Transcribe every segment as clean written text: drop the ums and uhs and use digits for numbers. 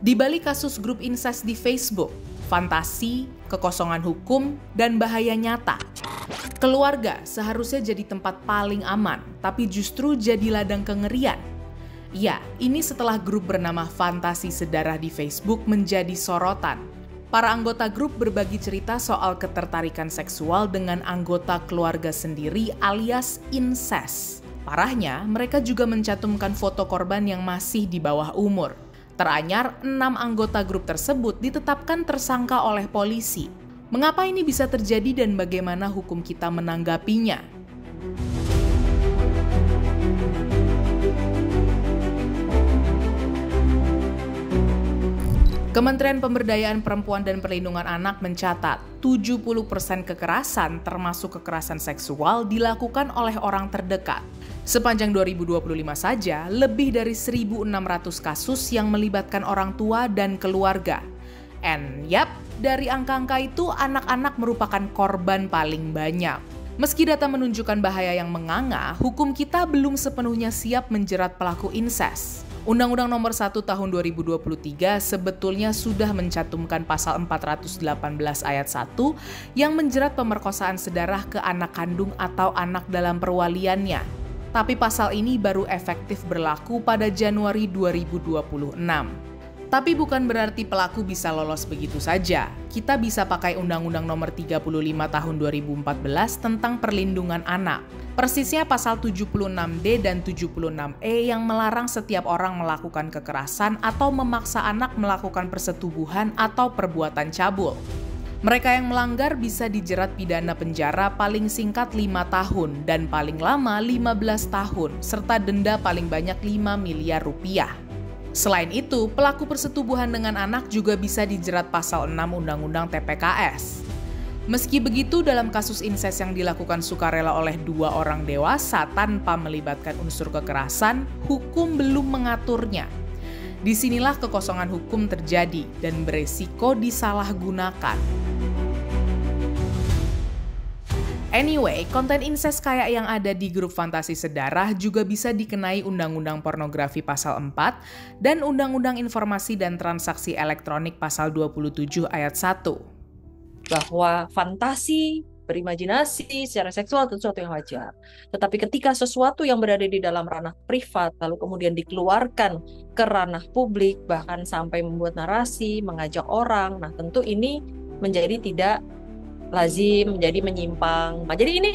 Di balik kasus grup incest di Facebook, fantasi, kekosongan hukum, dan bahaya nyata, keluarga seharusnya jadi tempat paling aman, tapi justru jadi ladang kengerian. Ya, ini setelah grup bernama Fantasi Sedarah di Facebook menjadi sorotan. Para anggota grup berbagi cerita soal ketertarikan seksual dengan anggota keluarga sendiri alias incest. Parahnya, mereka juga mencantumkan foto korban yang masih di bawah umur. Teranyar, 6 anggota grup tersebut ditetapkan tersangka oleh polisi. Mengapa ini bisa terjadi dan bagaimana hukum kita menanggapinya? Kementerian Pemberdayaan Perempuan dan Perlindungan Anak mencatat 70% kekerasan termasuk kekerasan seksual dilakukan oleh orang terdekat. Sepanjang 2025 saja, lebih dari 1.600 kasus yang melibatkan orang tua dan keluarga. And yap, dari angka-angka itu anak-anak merupakan korban paling banyak. Meski data menunjukkan bahaya yang menganga, hukum kita belum sepenuhnya siap menjerat pelaku incest. Undang-Undang Nomor 1 Tahun 2023 sebetulnya sudah mencantumkan pasal 418 ayat 1 yang menjerat pemerkosaan sedarah ke anak kandung atau anak dalam perwaliannya. Tapi pasal ini baru efektif berlaku pada Januari 2026. Tapi bukan berarti pelaku bisa lolos begitu saja. Kita bisa pakai Undang-Undang Nomor 35 Tahun 2014 tentang perlindungan anak. Persisnya pasal 76D dan 76E yang melarang setiap orang melakukan kekerasan atau memaksa anak melakukan persetubuhan atau perbuatan cabul. Mereka yang melanggar bisa dijerat pidana penjara paling singkat 5 tahun dan paling lama 15 tahun, serta denda paling banyak 5 miliar rupiah. Selain itu, pelaku persetubuhan dengan anak juga bisa dijerat pasal 6 Undang-Undang TPKS. Meski begitu, dalam kasus incest yang dilakukan sukarela oleh 2 orang dewasa tanpa melibatkan unsur kekerasan, hukum belum mengaturnya. Disinilah kekosongan hukum terjadi dan beresiko disalahgunakan. Anyway, konten incest kayak yang ada di grup Fantasi Sedarah juga bisa dikenai Undang-Undang Pornografi Pasal 4 dan Undang-Undang Informasi dan Transaksi Elektronik Pasal 27 ayat 1. Bahwa fantasi, berimajinasi secara seksual itu sesuatu yang wajar. Tetapi ketika sesuatu yang berada di dalam ranah privat, lalu kemudian dikeluarkan ke ranah publik, bahkan sampai membuat narasi, mengajak orang, nah tentu ini menjadi tidak lazim, menjadi menyimpang. Nah, jadi ini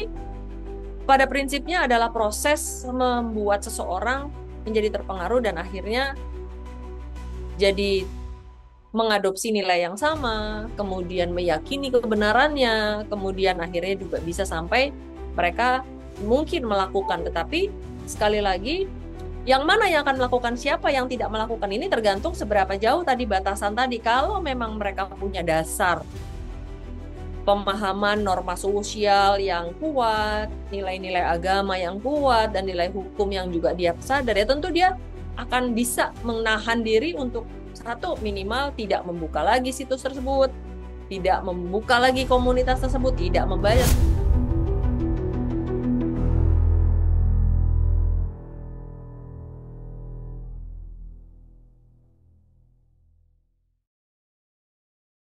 pada prinsipnya adalah proses membuat seseorang menjadi terpengaruh dan akhirnya jadi mengadopsi nilai yang sama, kemudian meyakini kebenarannya, kemudian akhirnya juga bisa sampai mereka mungkin melakukan. Tetapi sekali lagi, yang mana yang akan melakukan, siapa yang tidak melakukan ini tergantung seberapa jauh tadi batasan tadi. Kalau memang mereka punya dasar pemahaman norma sosial yang kuat, nilai-nilai agama yang kuat, dan nilai hukum yang juga dia sadar, ya tentu dia akan bisa menahan diri untuk satu, minimal tidak membuka lagi situs tersebut, tidak membuka lagi komunitas tersebut, tidak membayar.